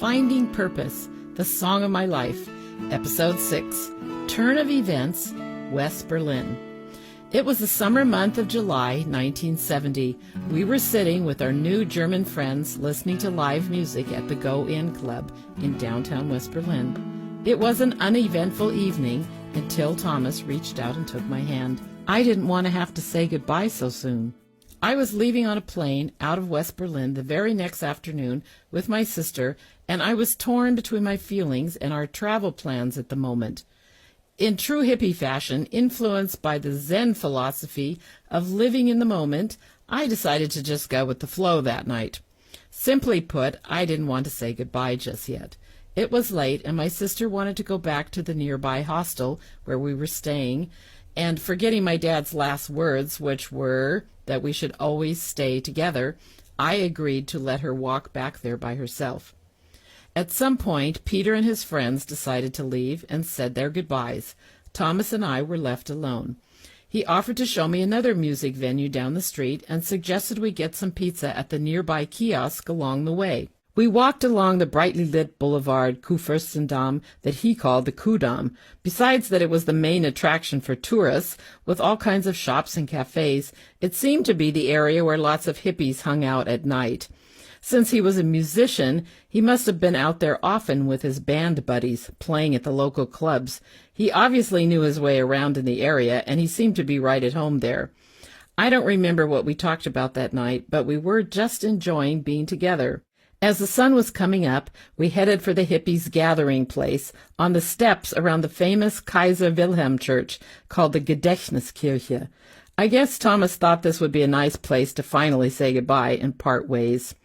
Finding Purpose, The Song of My Life, Episode 6, Turn of Events, West Berlin. It was the summer month of July, 1970. We were sitting with our new German friends listening to live music at the Go In Club in downtown West Berlin. It was an uneventful evening until Thomas reached out and took my hand. I didn't want to have to say goodbye so soon. I was leaving on a plane out of West Berlin the very next afternoon with my sister, and I was torn between my feelings and our travel plans at the moment. In true hippie fashion, influenced by the Zen philosophy of living in the moment, I decided to just go with the flow that night. Simply put, I didn't want to say goodbye just yet. It was late, and my sister wanted to go back to the nearby hostel where we were staying, and forgetting my dad's last words, which were that we should always stay together, I agreed to let her walk back there by herself. At some point, Peter and his friends decided to leave and said their goodbyes. Thomas and I were left alone. He offered to show me another music venue down the street and suggested we get some pizza at the nearby kiosk along the way. We walked along the brightly lit boulevard Kurfürstendamm that he called the Kudamm. Besides that it was the main attraction for tourists, with all kinds of shops and cafes, it seemed to be the area where lots of hippies hung out at night. Since he was a musician, he must have been out there often with his band buddies, playing at the local clubs. He obviously knew his way around in the area, and he seemed to be right at home there. I don't remember what we talked about that night, but we were just enjoying being together. As the sun was coming up, we headed for the hippies' gathering place on the steps around the famous Kaiser Wilhelm Church called the Gedächtniskirche. I guess Thomas thought this would be a nice place to finally say goodbye and part ways.